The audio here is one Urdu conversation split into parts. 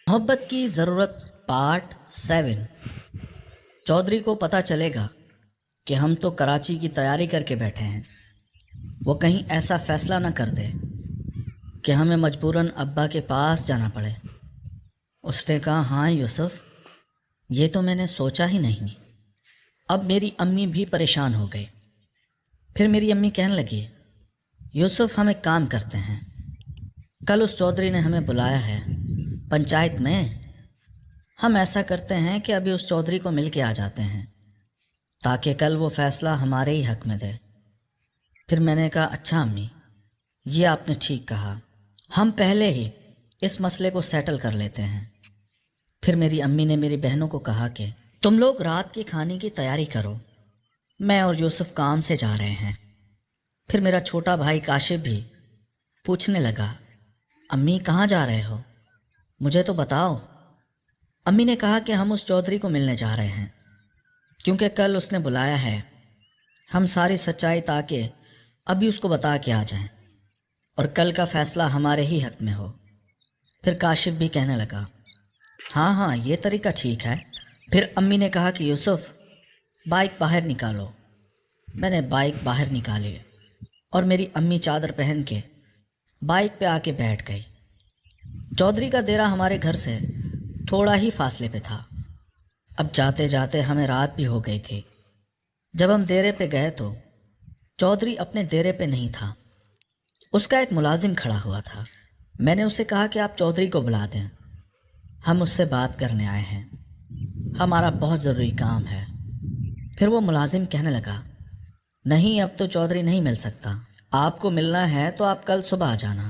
محبت کی ضرورت پارٹ 7۔ چودھری کو پتہ چلے گا کہ ہم تو کراچی کی تیاری کر کے بیٹھے ہیں، وہ کہیں ایسا فیصلہ نہ کر دے کہ ہمیں مجبوراً ابا کے پاس جانا پڑے۔ اس نے کہا، ہاں یوسف، یہ تو میں نے سوچا ہی نہیں۔ اب میری امی بھی پریشان ہو گئی۔ پھر میری امی کہنے لگی، یوسف ہم ایک کام کرتے ہیں، کل اس چودھری نے ہمیں بلایا ہے پنچایت میں، ہم ایسا کرتے ہیں کہ ابھی اس چودھری کو مل کے آ جاتے ہیں تاکہ کل وہ فیصلہ ہمارے ہی حق میں دے۔ پھر میں نے کہا، اچھا امی، یہ آپ نے ٹھیک کہا، ہم پہلے ہی اس مسئلے کو سیٹل کر لیتے ہیں۔ پھر میری امی نے میری بہنوں کو کہا کہ تم لوگ رات کے کھانے کی تیاری کرو، میں اور یوسف کام سے جا رہے ہیں۔ پھر میرا چھوٹا بھائی کاشف بھی پوچھنے لگا، امی کہاں جا رہے ہو؟ مجھے تو بتاؤ۔ امی نے کہا کہ ہم اس چودھری کو ملنے جا رہے ہیں کیونکہ کل اس نے بلایا ہے، ہم ساری سچائی تاکہ ابھی اس کو بتا کے آ جائیں اور کل کا فیصلہ ہمارے ہی حق میں ہو۔ پھر کاشف بھی کہنے لگا، ہاں ہاں یہ طریقہ ٹھیک ہے۔ پھر امی نے کہا کہ یوسف بائک باہر نکالو۔ میں نے بائک باہر نکالی اور میری امی چادر پہن کے بائک پہ آ کے بیٹھ گئی۔ چودھری کا ڈیرا ہمارے گھر سے تھوڑا ہی فاصلے پہ تھا۔ اب جاتے جاتے ہمیں رات بھی ہو گئی تھی۔ جب ہم ڈیرے پہ گئے تو چودھری اپنے ڈیرے پہ نہیں تھا، اس کا ایک ملازم کھڑا ہوا تھا۔ میں نے اسے کہا کہ آپ چودھری کو بلا دیں، ہم اس سے بات کرنے آئے ہیں، ہمارا بہت ضروری کام ہے۔ پھر وہ ملازم کہنے لگا، نہیں اب تو چودھری نہیں مل سکتا، آپ کو ملنا ہے تو آپ کل صبح آ جانا۔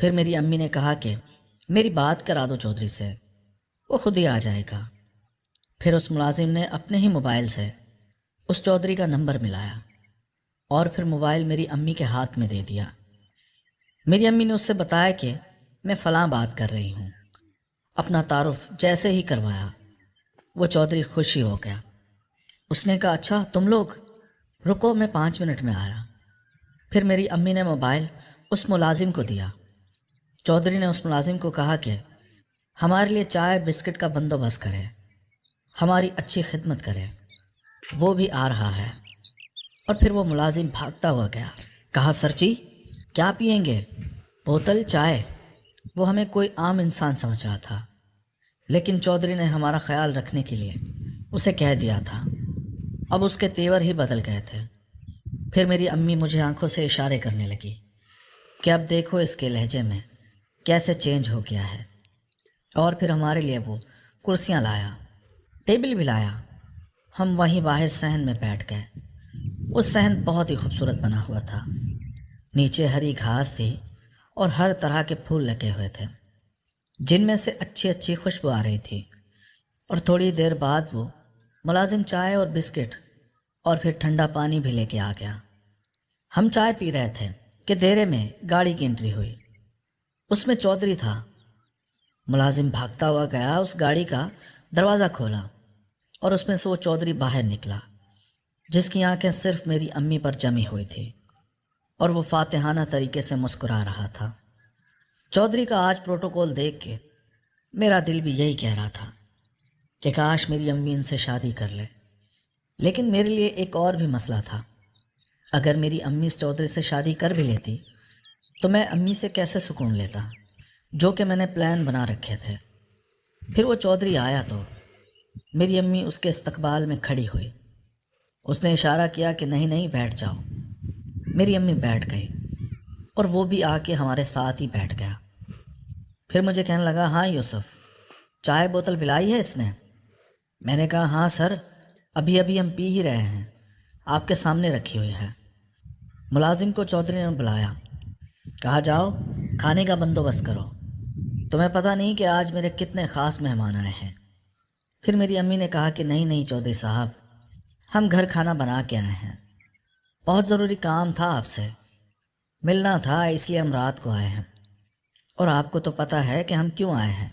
پھر میری امی نے کہا کہ میری بات کرا دو چودھری سے، وہ خود ہی آ جائے گا۔ پھر اس ملازم نے اپنے ہی موبائل سے اس چودھری کا نمبر ملایا اور پھر موبائل میری امی کے ہاتھ میں دے دیا۔ میری امی نے اس سے بتایا کہ میں فلاں بات کر رہی ہوں۔ اپنا تعارف جیسے ہی کروایا وہ چودھری خوشی ہو گیا۔ اس نے کہا، اچھا تم لوگ رکو، میں 5 منٹ میں آیا۔ پھر میری امی نے موبائل اس ملازم کو دیا۔ چودھری نے اس ملازم کو کہا کہ ہمارے لیے چائے بسکٹ کا بندوبست کرے، ہماری اچھی خدمت کرے، وہ بھی آ رہا ہے۔ اور پھر وہ ملازم بھاگتا ہوا گیا۔ کہا، سر جی کیا پئیں گے؟ بوتل چائے؟ وہ ہمیں کوئی عام انسان سمجھ رہا تھا، لیکن چودھری نے ہمارا خیال رکھنے کے لیے اسے کہہ دیا تھا۔ اب اس کے تیور ہی بدل گئے تھے۔ پھر میری امی مجھے آنکھوں سے اشارے کرنے لگی کہ اب دیکھو اس کے لہجے میں کیسے چینج ہو گیا ہے۔ اور پھر ہمارے لیے وہ کرسیاں لایا، ٹیبل بھی لایا۔ ہم وہیں باہر صحن میں بیٹھ گئے۔ وہ صحن بہت ہی خوبصورت بنا ہوا تھا، نیچے ہری گھاس تھی اور ہر طرح کے پھول لگے ہوئے تھے جن میں سے اچھی اچھی خوشبو آ رہی تھی۔ اور تھوڑی دیر بعد وہ ملازم چائے اور بسکٹ اور پھر ٹھنڈا پانی بھی لے کے آ گیا۔ ہم چائے پی رہے تھے کہ ڈیرے میں گاڑی کی انٹری ہوئی، اس میں چودھری تھا۔ ملازم بھاگتا ہوا گیا، اس گاڑی کا دروازہ کھولا اور اس میں سے وہ چودھری باہر نکلا جس کی آنکھیں صرف میری امی پر جمی ہوئی تھی اور وہ فاتحانہ طریقے سے مسکرا رہا تھا۔ چودھری کا آج پروٹوکول دیکھ کے میرا دل بھی یہی کہہ رہا تھا کہ کاش میری امی ان سے شادی کر لے، لیکن میرے لیے ایک اور بھی مسئلہ تھا۔ اگر میری امی اس چودھری سے شادی کر بھی لیتی تو میں امی سے کیسے سکون لیتا، جو کہ میں نے پلان بنا رکھے تھے۔ پھر وہ چودھری آیا تو میری امی اس کے استقبال میں کھڑی ہوئی۔ اس نے اشارہ کیا کہ نہیں نہیں بیٹھ جاؤ۔ میری امی بیٹھ گئی اور وہ بھی آ کے ہمارے ساتھ ہی بیٹھ گیا۔ پھر مجھے کہنے لگا، ہاں یوسف، چائے بوتل پلائی ہے اس نے؟ میں نے کہا، ہاں سر، ابھی ہم پی ہی رہے ہیں، آپ کے سامنے رکھی ہوئی ہے۔ ملازم کو چودھری نے بلایا، کہا جاؤ کھانے کا بندوبست کرو، تمہیں پتہ نہیں کہ آج میرے کتنے خاص مہمان آئے ہیں۔ پھر میری امی نے کہا کہ نہیں نہیں چودھری صاحب، ہم گھر کھانا بنا کے آئے ہیں، بہت ضروری کام تھا، آپ سے ملنا تھا، اس لیے ہم رات کو آئے ہیں، اور آپ کو تو پتہ ہے کہ ہم کیوں آئے ہیں۔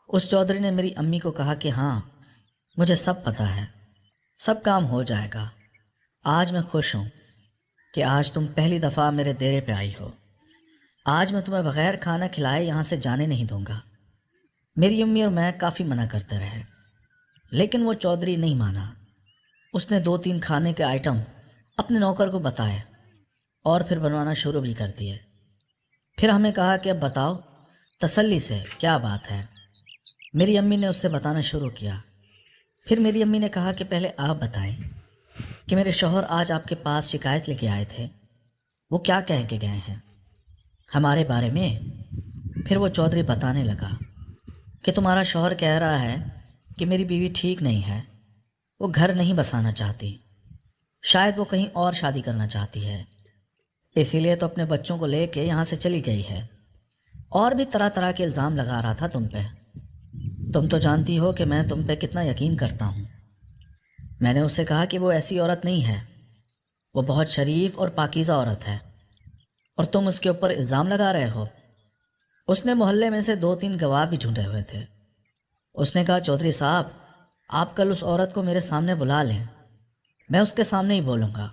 اس چودھری نے میری امی کو کہا کہ ہاں مجھے سب پتہ ہے، سب کام ہو جائے گا۔ آج میں خوش ہوں کہ آج تم پہلی دفعہ میرے ڈیرے پہ آئی ہو۔ آج میں تمہیں بغیر کھانا کھلائے یہاں سے جانے نہیں دوں گا۔ میری امی اور میں کافی منع کرتے رہے، لیکن وہ چودھری نہیں مانا۔ اس نے 2-3 کھانے کے آئٹم اپنے نوکر کو بتائے اور پھر بنوانا شروع بھی کر دیے۔ پھر ہمیں کہا کہ اب بتاؤ تسلی سے کیا بات ہے۔ میری امی نے اس سے بتانا شروع کیا۔ پھر میری امی نے کہا کہ پہلے آپ بتائیں کہ میرے شوہر آج آپ کے پاس شکایت لے کے آئے تھے، وہ کیا کہہ کے گئے ہیں ہمارے بارے میں۔ پھر وہ چودھری بتانے لگا کہ تمہارا شوہر کہہ رہا ہے کہ میری بیوی ٹھیک نہیں ہے، وہ گھر نہیں بسانا چاہتی، شاید وہ کہیں اور شادی کرنا چاہتی ہے، اسی لیے تو اپنے بچوں کو لے کے یہاں سے چلی گئی ہے، اور بھی طرح طرح کے الزام لگا رہا تھا تم پہ۔ تم تو جانتی ہو کہ میں تم پہ کتنا یقین کرتا ہوں۔ میں نے اس سے کہا کہ وہ ایسی عورت نہیں ہے، وہ بہت شریف اور پاکیزہ عورت ہے، اور تم اس کے اوپر الزام لگا رہے ہو۔ اس نے محلے میں سے 2-3 گواہ بھی ڈھونڈے ہوئے تھے۔ اس نے کہا چودھری صاحب آپ کل اس عورت کو میرے سامنے بلا لیں، میں اس کے سامنے ہی بولوں گا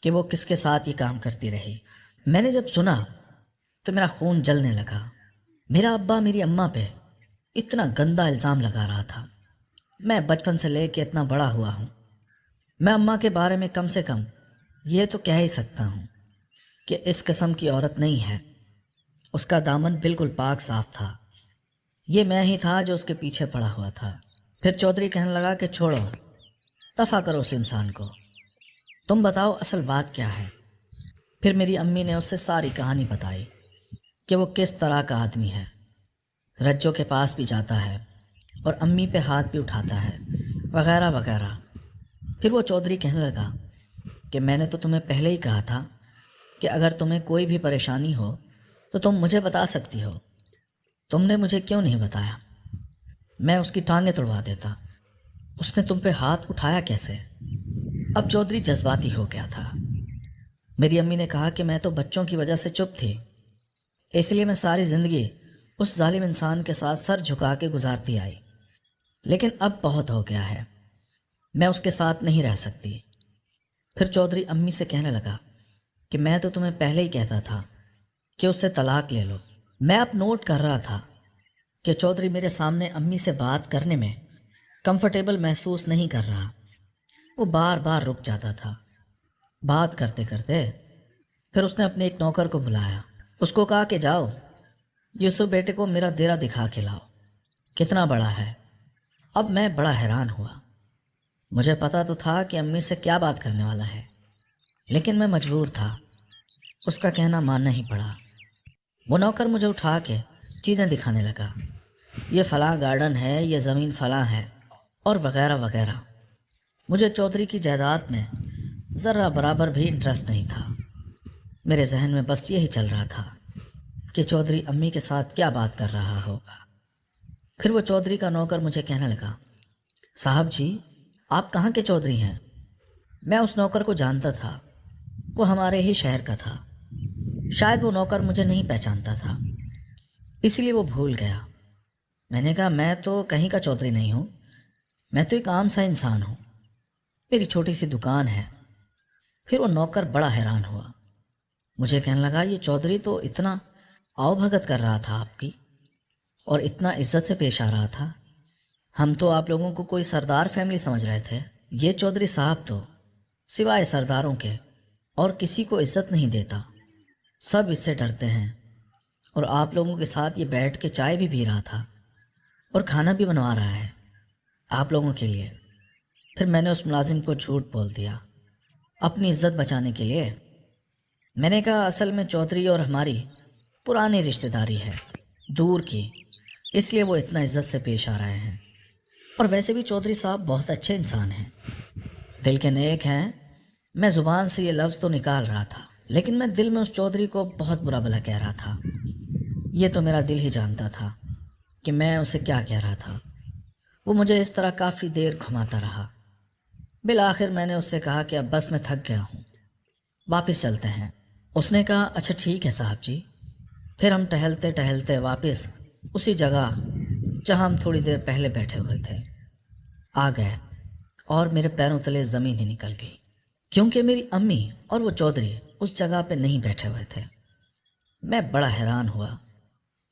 کہ وہ کس کے ساتھ یہ کام کرتی رہی۔ میں نے جب سنا تو میرا خون جلنے لگا۔ میرا ابا میری اماں پہ اتنا گندا الزام لگا رہا تھا۔ میں بچپن سے لے کے اتنا بڑا ہوا ہوں، میں اماں کے بارے میں کم سے کم یہ تو کہہ ہی سکتا ہوں کہ اس قسم کی عورت نہیں ہے۔ اس کا دامن بالکل پاک صاف تھا، یہ میں ہی تھا جو اس کے پیچھے پڑا ہوا تھا۔ پھر چودھری کہنے لگا کہ چھوڑو، دفع کرو اس انسان کو، تم بتاؤ اصل بات کیا ہے۔ پھر میری امی نے اس سے ساری کہانی بتائی کہ وہ کس طرح کا آدمی ہے، رجوں کے پاس بھی جاتا ہے اور امی پہ ہاتھ بھی اٹھاتا ہے، وغیرہ وغیرہ۔ پھر وہ چودھری کہنے لگا کہ میں نے تو تمہیں پہلے ہی کہا تھا کہ اگر تمہیں کوئی بھی پریشانی ہو تو تم مجھے بتا سکتی ہو، تم نے مجھے کیوں نہیں بتایا؟ میں اس کی ٹانگیں توڑوا دیتا، اس نے تم پہ ہاتھ اٹھایا کیسے؟ اب چودھری جذباتی ہو گیا تھا۔ میری امی نے کہا کہ میں تو بچوں کی وجہ سے چپ تھی، اس لیے میں ساری زندگی اس ظالم انسان کے ساتھ سر جھکا کے گزارتی آئی، لیکن اب بہت ہو گیا ہے، میں اس کے ساتھ نہیں رہ سکتی۔ پھر چودھری امی سے کہنے لگا کہ میں تو تمہیں پہلے ہی کہتا تھا کہ اس سے طلاق لے لو۔ میں اب نوٹ کر رہا تھا کہ چودھری میرے سامنے امی سے بات کرنے میں کمفرٹیبل محسوس نہیں کر رہا، وہ بار بار رک جاتا تھا۔ بات کرتے کرتے پھر اس نے اپنے ایک نوکر کو بلایا، اس کو کہا کہ جاؤ یوسف بیٹے کو میرا دیرہ دکھا کے لاؤ، کتنا بڑا ہے۔ اب میں بڑا حیران ہوا، مجھے پتا تو تھا کہ امی سے کیا بات کرنے والا ہے، لیکن میں مجبور تھا، اس کا کہنا ماننا ہی پڑا۔ وہ نوکر مجھے اٹھا کے چیزیں دکھانے لگا، یہ فلاں گارڈن ہے، یہ زمین فلاں ہے، اور وغیرہ وغیرہ۔ مجھے چودھری کی جائیداد میں ذرہ برابر بھی انٹرسٹ نہیں تھا، میرے ذہن میں بس یہی چل رہا تھا کہ چودھری امی کے ساتھ کیا بات کر رہا ہوگا۔ پھر وہ چودھری کا نوکر مجھے کہنے لگا، صاحب جی آپ کہاں کے چودھری ہیں؟ میں اس نوکر کو جانتا تھا، وہ ہمارے ہی شہر کا تھا، شاید وہ نوکر مجھے نہیں پہچانتا تھا، اس لیے وہ بھول گیا۔ میں نے کہا میں تو کہیں کا چودھری نہیں ہوں، میں تو ایک عام سا انسان ہوں، میری چھوٹی سی دکان ہے۔ پھر وہ نوکر بڑا حیران ہوا، مجھے کہنے لگا یہ چودھری تو اتنا آؤ بھگت کر رہا تھا آپ کی، اور اتنا عزت سے پیش آ رہا تھا، ہم تو آپ لوگوں کو کوئی سردار فیملی سمجھ رہے تھے، یہ چودھری صاحب تو سوائے سرداروں کے اور کسی کو عزت نہیں دیتا، سب اس سے ڈرتے ہیں، اور آپ لوگوں کے ساتھ یہ بیٹھ کے چائے بھی پی رہا تھا اور کھانا بھی بنوا رہا ہے آپ لوگوں کے لیے۔ پھر میں نے اس ملازم کو جھوٹ بول دیا اپنی عزت بچانے کے لیے۔ میں نے کہا اصل میں چودھری اور ہماری پرانی رشتہ داری ہے، دور کی، اس لیے وہ اتنا عزت سے پیش آ رہے ہیں، اور ویسے بھی چودھری صاحب بہت اچھے انسان ہیں، دل کے نیک ہیں۔ میں زبان سے یہ لفظ تو نکال رہا تھا، لیکن میں دل میں اس چودھری کو بہت برا بھلا کہہ رہا تھا۔ یہ تو میرا دل ہی جانتا تھا کہ میں اسے کیا کہہ رہا تھا۔ وہ مجھے اس طرح کافی دیر گھماتا رہا، بالآخر میں نے اس سے کہا کہ اب بس میں تھک گیا ہوں، واپس چلتے ہیں۔ اس نے کہا اچھا ٹھیک ہے صاحب جی۔ پھر ہم ٹہلتے ٹہلتے واپس اسی جگہ جہاں ہم تھوڑی دیر پہلے بیٹھے ہوئے تھے آ گئے، اور میرے پیروں تلے زمین ہی نکل گئی، کیونکہ میری امی اور وہ چودھری اس جگہ پہ نہیں بیٹھے ہوئے تھے۔ میں بڑا حیران ہوا